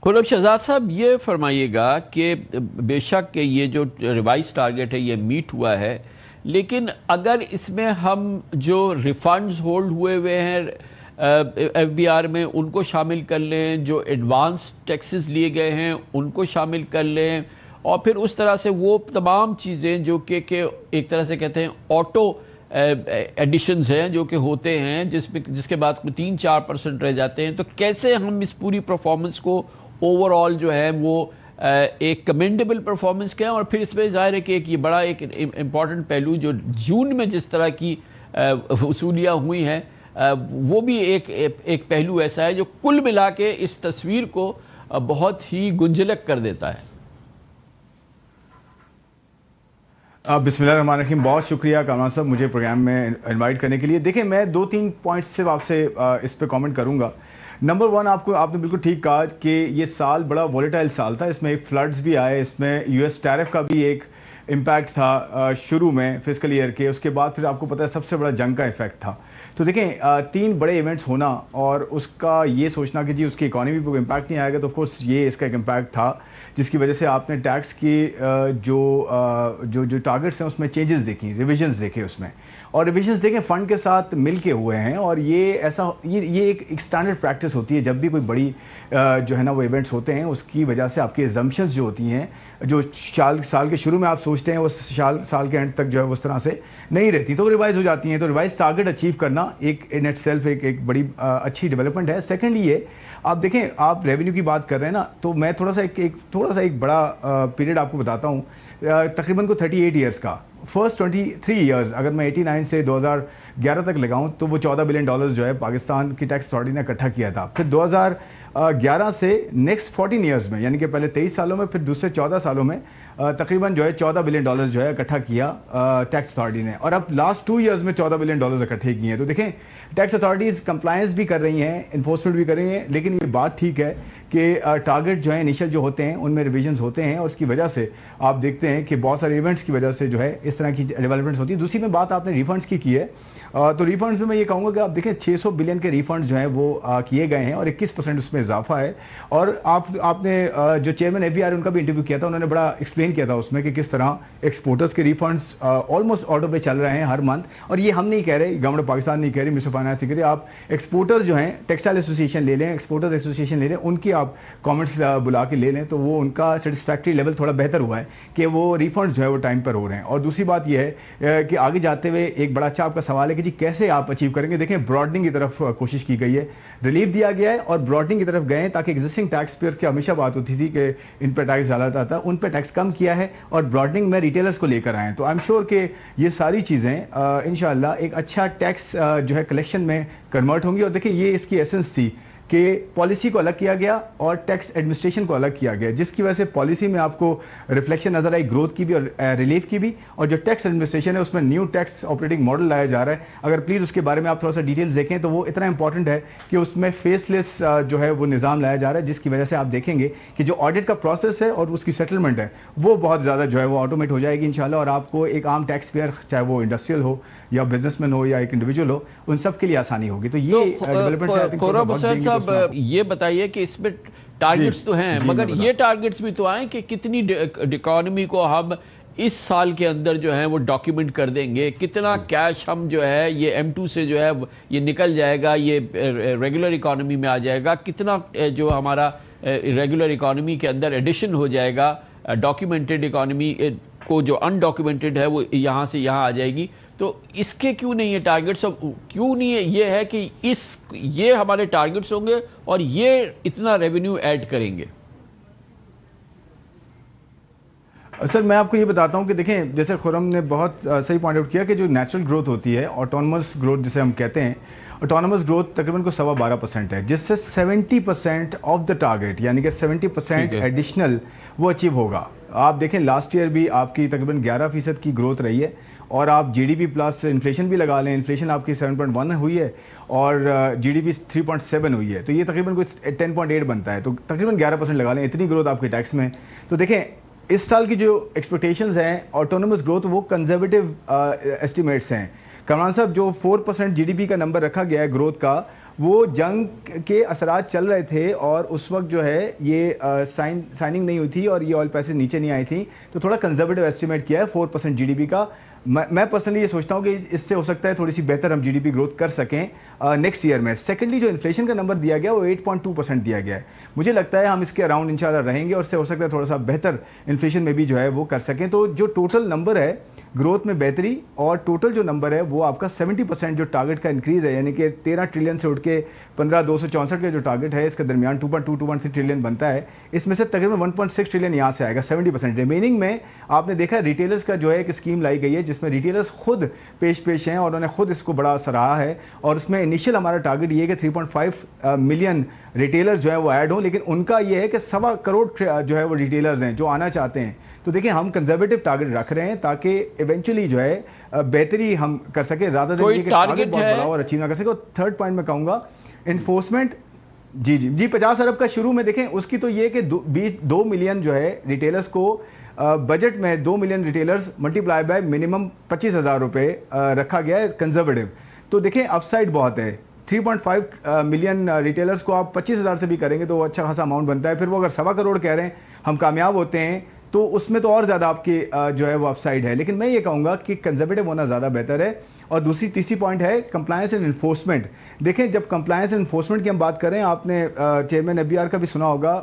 خرم شہزاد صاحب، یہ فرمائیے گا کہ بے شک یہ جو ریوائز ٹارگٹ ہے یہ میٹ ہوا ہے، لیکن اگر اس میں ہم جو ریفنڈز ہولڈ ہوئے ہیں ایف بی آر میں ان کو شامل کر لیں، جو ایڈوانس ٹیکسز لیے گئے ہیں ان کو شامل کر لیں، اور پھر اس طرح سے وہ تمام چیزیں جو کہ ایک طرح سے کہتے ہیں آٹو ایڈیشنز ہیں جو کہ ہوتے ہیں، جس کے بعد 3-4% رہ جاتے ہیں، تو کیسے ہم اس پوری پرفارمنس کو اوور آل جو ہے وہ ایک کمینڈیبل پرفارمنس کہیں؟ اور پھر اس میں ظاہر ہے کہ یہ بڑا ایک امپورٹنٹ پہلو جو جون میں جس طرح کی وصولیاں ہوئی ہیں وہ بھی ایک پہلو ایسا ہے جو کل ملا کے اس تصویر کو بہت ہی گنجلک کر دیتا ہے۔ بسم اللہ الرحمن الرحیم، بہت شکریہ کامران صاحب مجھے پروگرام میں انوائٹ کرنے کے لیے۔ دیکھیں، میں 2-3 پوائنٹس سے آپ سے اس پہ کامنٹ کروں گا۔ نمبر 1، آپ نے بالکل ٹھیک کہا کہ یہ سال بڑا وولیٹائل سال تھا، اس میں ایک فلڈز بھی آئے، اس میں یو ایس ٹیرف کا بھی ایک امپیکٹ تھا شروع میں فسکل ایئر کے، اس کے بعد پھر آپ کو پتہ ہے سب سے بڑا جنگ کا ایفیکٹ تھا۔ تو دیکھیں 3 بڑے ایونٹس ہونا اور اس کا یہ سوچنا کہ جی اس کی اکانومی پہ امپیکٹ نہیں آئے گا، تو آف کورس یہ اس کا ایک امپیکٹ تھا، جس کی وجہ سے آپ نے ٹیکس کی جو ٹارگٹس ہیں اس میں چینجز دیکھی، ریویژنز دیکھے اس میں، اور ریویژنز دیکھیں فنڈ کے ساتھ مل کے ہوئے ہیں، اور یہ ایک اسٹینڈرڈ پریکٹس ہوتی ہے جب بھی کوئی بڑی جو ہے نا وہ ایونٹس ہوتے ہیں، اس کی وجہ سے آپ کی ایزمپشنز جو ہوتی ہیں جو سال کے شروع میں آپ سوچتے ہیں وہ سال کے اینڈ تک جو ہے اس طرح سے نہیں رہتی، تو وہ ریوائز ہو جاتی ہیں۔ تو ریوائز ٹارگٹ اچیو کرنا ایک ان اٹ سیلف ایک بڑی اچھی ڈیولپمنٹ ہے۔ سیکنڈلی یہ آپ دیکھیں، آپ ریونیو کی بات کر رہے ہیں نا، تو میں تھوڑا سا ایک بڑا پیریڈ آپ کو بتاتا ہوں، تقریباً 38 ایئرس کا۔ فرسٹ 23 ایئرز اگر میں 89 سے 2011 تک لگاؤں تو وہ $14 بلین جو ہے پاکستان کی ٹیکس اتھارٹی نے اکٹھا کیا تھا۔ پھر 2011 سے نیکسٹ 14 ایئرز میں، یعنی کہ پہلے 23 سالوں میں، پھر دوسرے 14 سالوں میں تقریباً جو ہے $14 بلین جو ہے اکٹھا کیا ٹیکس اتھارٹی نے، اور اب لاسٹ 2 ایئرز میں $14 بلین اکٹھے کیے ہیں۔ تو دیکھیں ٹیکس اتھارٹیز کمپلائنس بھی کر رہی ہیں، انفورسمنٹ بھی کر رہی ہیں، لیکن یہ بات ٹھیک ہے کہ ٹارگٹ جو ہیں انیشل جو ہوتے ہیں ان میں ریویژنز ہوتے ہیں، اور اس کی وجہ سے آپ دیکھتے ہیں کہ بہت سارے ایونٹس کی وجہ سے جو ہے اس طرح کی ڈیولپمنٹس ہوتی ہیں۔ دوسری میں بات آپ نے ریفنڈس کی ہے، تو ریفنڈس میں یہ کہوں گا کہ آپ دیکھیں 600 بلین کے ریفنڈز جو ہیں وہ کیے گئے ہیں، اور 21% اس میں اضافہ ہے۔ اور آپ نے جو چیئرمین ایف بی آر ان کا بھی انٹرویو کیا تھا، انہوں نے بڑا ایکسپلین کیا تھا اس میں کہ کس طرح ایکسپورٹرز کے ریفنڈز آلموسٹ آٹو پہ چل رہے ہیں ہر منتھ، اور یہ ہم نہیں کہہ رہے، گورنمنٹ آف پاکستان نہیں کہہ رہی، منسٹر فائنانس نہیں کہہ رہی، آپ ایکسپورٹرز جو ہیں ٹیکسٹائل ایسوسیشن لے لیں، ایکسپورٹرز ایسوسیشن لے لیں، ان کی آپ کامنٹس بلا کے لے لیں، تو وہ ان کا سیٹسفیکٹری لیول تھوڑا بہتر ہوا ہے کہ وہ ریفنڈز جو ہے وہ ٹائم پر ہو رہے ہیں۔ اور دوسری بات یہ ہے کہ آگے جاتے ہوئے ایک بڑا اچھا آپ کا سوال ہے کہ جی کیسے آپ اچیو کریں گے۔ دیکھیں براڈنگ کی طرف کوشش کی گئی ہے، ریلیف دیا گیا ہے اور براڈنگ کی طرف گئے ہیں، تاکہ ایگزسٹنگ ٹیکس پیئرز کی ہمیشہ بات ہوتی تھی کہ ان پہ ٹیکس زیادہ آتا، ان پہ ٹیکس کم کیا ہے، اور براڈنگ میں ریٹیلرز کو لے کر آئے ہیں۔ تو آئی ایم شیور کہ یہ ساری چیزیں انشاءاللہ ایک اچھا ٹیکس جو ہے کلیکشن میں کنورٹ ہوں گی۔ اور دیکھیں یہ اس کی ایسنس تھی کہ پالیسی کو الگ کیا گیا اور ٹیکس ایڈمنسٹریشن کو الگ کیا گیا، جس کی وجہ سے پالیسی میں آپ کو ریفلیکشن نظر آئی گروتھ کی بھی اور ریلیف کی بھی، اور جو ٹیکس ایڈمنسٹریشن ہے اس میں نیو ٹیکس آپریٹنگ ماڈل لایا جا رہا ہے۔ اگر پلیز اس کے بارے میں آپ تھوڑا سا ڈیٹیلز دیکھیں تو وہ اتنا امپورٹنٹ ہے کہ اس میں فیس لیس جو ہے وہ نظام لایا جا رہا ہے، جس کی وجہ سے آپ دیکھیں گے کہ جو آڈٹ کا پروسیس ہے اور اس کی سیٹلمنٹ ہے وہ بہت زیادہ جو ہے وہ آٹومیٹ ہو جائے گی انشاءاللہ، اور آپ کو ایک عام ٹیکس پیئر چاہے وہ انڈسٹریل ہو یا بزنس مین ہو یا ایک انڈیویجول ہو، ان سب کے لیے آسانی ہوگی۔ تو یہ ڈیولپمنٹ یہ بتائیے کہ اس میں ٹارگٹس تو ہیں، مگر یہ ٹارگٹس بھی تو آئیں کہ کتنی اکانومی کو ہم اس سال کے اندر جو ہے وہ ڈاکیومنٹ کر دیں گے، کتنا کیش ہم جو ہے یہ M2 سے جو ہے یہ نکل جائے گا، یہ ریگولر اکانومی میں آ جائے گا، کتنا جو ہمارا ریگولر اکانومی کے اندر ایڈیشن ہو جائے گا، ڈاکیومنٹڈ اکانومی کو جو ان ڈاکیومنٹڈ ہے وہ یہاں سے یہاں آ جائے گی۔ تو اس کے کیوں نہیں ہے ٹارگٹس، کیوں نہیں ہے یہ ہے کہ یہ ہمارے ٹارگٹس ہوں گے اور یہ اتنا ریونیو ایڈ کریں گے؟ سر میں آپ کو یہ بتاتا ہوں کہ دیکھیں جیسے خرم نے بہت صحیح پوائنٹ آؤٹ کیا کہ جو نیچرل گروتھ ہوتی ہے، آٹونومس گروتھ جسے ہم کہتے ہیں، آٹونومس گروتھ تقریباً 12.25% ہے، جس سے 70% آف دا ٹارگیٹ یعنی کہ 70% ایڈیشنل وہ اچیو ہوگا۔ آپ دیکھیں لاسٹ ایئر بھی آپ کی تقریباً 11% کی گروتھ رہی ہے، اور آپ G D P plus inflation بھی لگا لیں، انفلیشن آپ کی 7.1 ہوئی ہے اور جی ڈی پی 3.7 ہوئی ہے، تو یہ تقریباً کچھ 10.8 بنتا ہے، تو تقریباً 11% لگا لیں، اتنی گروتھ آپ کے ٹیکس میں۔ تو دیکھیں اس سال کی جو ایکسپیکٹیشنز ہیں آٹونومس گروتھ وہ کنزرویٹو ایسٹیمیٹس ہیں۔ کمران صاحب جو 4% جی ڈی پی کا نمبر رکھا گیا ہے گروتھ کا، وہ جنگ کے اثرات چل رہے تھے اور اس وقت جو ہے یہ سائننگ نہیں ہوئی تھی اور یہ آئل پرائسز نیچے نہیں آئی تھیں, تو تھوڑا کنزرویٹو ایسٹیمیٹ کیا ہے 4% جی ڈی پی کا. میں پرسنلی یہ سوچتا ہوں کہ اس سے ہو سکتا ہے تھوڑی سی بہتر ہم جی ڈی پی گروتھ کر سکیں نیکسٹ ایئر میں. سیکنڈلی جو انفلیشن کا نمبر دیا گیا وہ 8.2% دیا گیا ہے. مجھے لگتا ہے ہم اس کے اراؤنڈ انشاءاللہ رہیں گے اور اس سے ہو سکتا ہے تھوڑا سا بہتر انفلیشن میں بھی جو ہے وہ کر سکیں. تو جو ٹوٹل نمبر ہے گروتھ میں بہتری اور ٹوٹل جو نمبر ہے وہ آپ کا 70% جو ٹارگٹ کا انکریز ہے, یعنی کہ 13 ٹریلین سے اٹھ کے 15,264 کا جو ٹارگٹ ہے اس کے درمیان 2.2-2.3 ٹریلین بنتا ہے. اس میں سے تقریباً 1.6 ٹریلین یہاں سے آئے گا. 70% ریمیننگ میں آپ نے دیکھا ریٹیلرز کا جو ہے ایک اسکیم لائی گئی ہے جس میں ریٹیلرز خود پیش ہیں اور انہوں نے خود اس کو بڑا سراہا ہے. اور اس میں انیشیل ہمارا ٹارگٹ یہ ہے کہ 3.5 ملین ریٹیلر جو ہے وہ ایڈ ہوں, لیکن ان کا یہ ہے کہ 1.25 کروڑ جو ہے وہ ریٹیلرز ہیں جو آنا چاہتے ہیں. تو دیکھیں ہم کنزرویٹو ٹارگٹ رکھ رہے ہیں تاکہ ایونچولی جو ہے بہتری ہم کر سکیں رادر دین یہ کہ ٹارگٹ بہت بڑا اور اچیو نہ کر سکیں. اور تھرڈ پوائنٹ میں کہوں گا انفورسمنٹ. جی 50 ارب کا شروع میں دیکھیں اس کی تو یہ کہ 2 ملین جو ہے ریٹیلرز کو بجٹ میں 2 million retailers multiply by minimum 25,000 روپے رکھا گیا ہے کنزرویٹو. تو دیکھیں اپ سائڈ بہت ہے. 3.5 ملین ریٹیلرز کو آپ 25,000 سے بھی کریں گے تو وہ اچھا خاصا اماؤنٹ بنتا ہے. پھر وہ اگر 1.25 کروڑ کہہ رہے ہیں ہم کامیاب ہوتے ہیں تو اس میں تو اور زیادہ آپ کی جو ہے وہ اپ سائڈ ہے. لیکن میں یہ کہوں گا کہ کنزرویٹو ہونا زیادہ بہتر ہے. اور تیسری پوائنٹ ہے کمپلائنس اینڈ انفورسمنٹ. دیکھیں جب کمپلائنس اینڈ انفورسمنٹ کی ہم بات کریں, آپ نے چیئرمین FBR کا بھی سنا ہوگا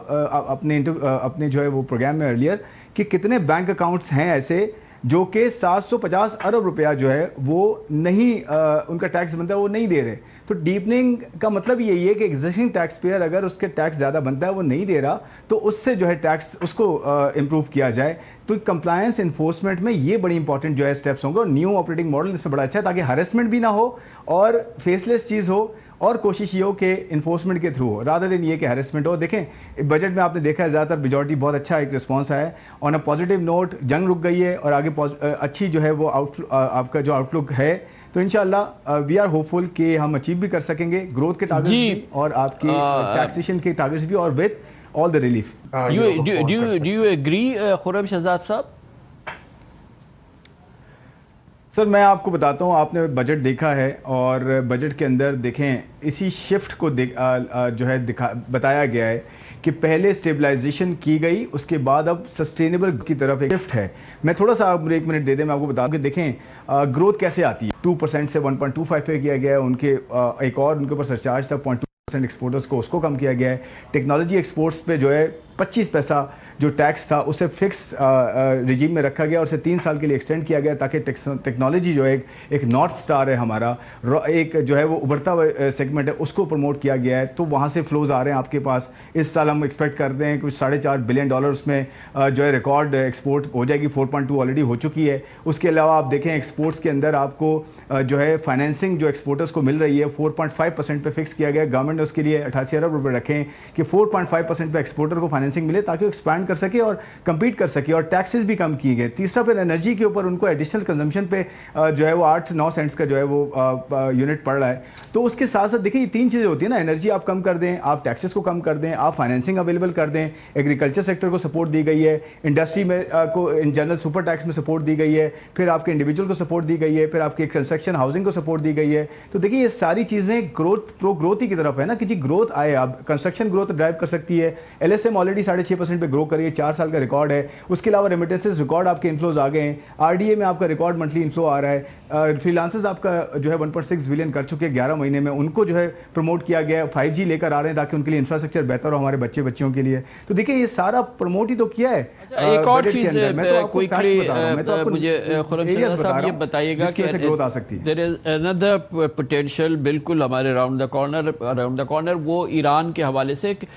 اپنے جو ہے وہ پروگرام میں ارلیئر کہ کتنے بینک اکاؤنٹس ہیں ایسے جو کہ 750 ارب روپیہ جو ہے وہ نہیں ان کا ٹیکس بنتا ہے وہ نہیں دے رہے. تو ڈیپننگ کا مطلب یہی ہے کہ ایگزسٹنگ ٹیکس پیئر اگر اس کے ٹیکس زیادہ بنتا ہے وہ نہیں دے رہا تو اس سے جو ہے ٹیکس اس کو امپروو کیا جائے. تو کمپلائنس انفورسمنٹ میں یہ بڑی انپورٹنٹ جو ہے اسٹیپس ہوں گے. اور نیو آپریٹنگ ماڈل اس میں بڑا اچھا ہے تاکہ ہریسمنٹ بھی نہ ہو اور فیس لیس چیز ہو, اور کوشش یہ ہو کہ انفورسمنٹ کے تھرو ہو رادر دین یہ کہ ہریسمنٹ ہو. دیکھیں بجٹ میں آپ نے دیکھا ہے زیادہ تر میجورٹی بہت اچھا ایک رسپانس آیا ہے. آن اے پازیٹیو نوٹ جنگ رک گئی ہے اور آگے اچھی جو ہے وہ آپ کا جو آؤٹ لک ہے. تو انشاءاللہ وی آر ہوپ فل کہ ہم اچیو بھی کر سکیں گے گروتھ کے ٹارگٹس بھی اور آپ کی ٹیکسیشن کے ٹارگٹس بھی اور with all the relief. Do you agree Khurram Shahzad صاحب؟ سر میں آپ کو بتاتا ہوں, آپ نے بجٹ دیکھا ہے اور بجٹ کے اندر دیکھیں اسی شفٹ کو جو ہے بتایا گیا ہے کہ پہلے اسٹیبلائزیشن کی گئی اس کے بعد اب سسٹینیبل کی طرف ایک شفٹ ہے. میں تھوڑا سا آپ ایک منٹ دے دیں, میں آپ کو بتا دوں کہ دیکھیں گروتھ کیسے آتی ہے. 2% سے 1.25 پہ کیا گیا ہے. ان کے ایک اور ان کے اوپر سرچارج تھا 0.2% ایکسپورٹرز کو, اس کو کم کیا گیا ہے. ٹیکنالوجی ایکسپورٹس پہ جو ہے 25 پیسہ جو ٹیکس تھا اسے فکس رجیم میں رکھا گیا اور اسے 3 سال کے لیے ایکسٹینڈ کیا گیا تاکہ ٹیکنالوجی جو ہے ایک نارتھ سٹار ہے ہمارا, ایک جو ہے وہ ابھرتا ہوا سیگمنٹ ہے, اس کو پروموٹ کیا گیا ہے. تو وہاں سے فلوز آ رہے ہیں آپ کے پاس. اس سال ہم ایکسپیکٹ کرتے ہیں کچھ $4.5 بلین اس میں جو ہے ریکارڈ ایکسپورٹ ہو جائے گی. 4.2 آلریڈی ہو چکی ہے. اس کے علاوہ آپ دیکھیں ایکسپورٹس کے اندر آپ کو جو ہے فائنینسنگ جو ایکسپورٹرز کو مل رہی ہے 4.5% پہ فکس کیا گیا. گورنمنٹ نے اس کے لیے 88 ارب روپے رکھے کہ 4.5% پہ ایکسپورٹر کو فائنینسنگ ملے تاکہ وہ ایکسپینڈ کر سکے اور کمپیٹ کر سکے. اور ٹیکسز بھی کم کیے گئے. تیسرا پھر انرجی کے اوپر ان کو ایڈیشنل کنزمپشن پہ جو ہے وہ 8-9 سینٹس کا جو ہے وہ یونٹ پڑ رہا ہے. تو اس کے ساتھ ساتھ دیکھیں یہ 3 چیزیں ہوتی ہیں نا, انرجی آپ کم کر دیں, آپ ٹیکسز کو کم کر دیں, آپ فائنینسنگ اویلیبل کر دیں. ایگریکلچر سیکٹر کو سپورٹ دی گئی ہے, انڈسٹری میں کو ان جنرل سپر ٹیکس میں سپورٹ دی گئی ہے, پھر آپ کے انڈیویجول کو سپورٹ دی گئی ہے, پھر آپ کے کنسٹرکشن ہاؤسنگ کو سپورٹ دی گئی ہے. تو دیکھیے یہ ساری چیزیں گروتھ ہی کی طرف ہے نا کہ جی گروتھ آئے. اب کنسٹرکشن گروتھ ڈرائیو کر سکتی ہے. LSM آلریڈی 6.5% پہ گرو کری ہے, 4 سال کا ریکارڈ ہے. اس کے علاوہ ریمیٹنسز ریکارڈ آپ کے انفلوز آ گئے ہیں. RDA میں آپ کا ریکارڈ منتھلی انفلو آ رہا ہے. فری لانسرز آپ کا جو ہے 1.6 بلین کر چکے 11 مہینے میں, ان کو جو ہے پروموٹ کیا گیا ہے. 5G لے کر آ رہے ہیں تاکہ ان کے لیے انفراسٹرکچر بہتر ہو ہمارے بچوں کے لیے. تو دیکھیں یہ سارا پروموٹ ہی تو کیا ہے. ایک اور چیز کوئکلی مجھے خرم شہزاد صاحب یہ بتائیے گا کہ گروتھ آ سکتی ہے. دیر از اندر پوٹینشیل بالکل ہمارے راؤنڈ دا کارنر وہ ایران کے حوالے سے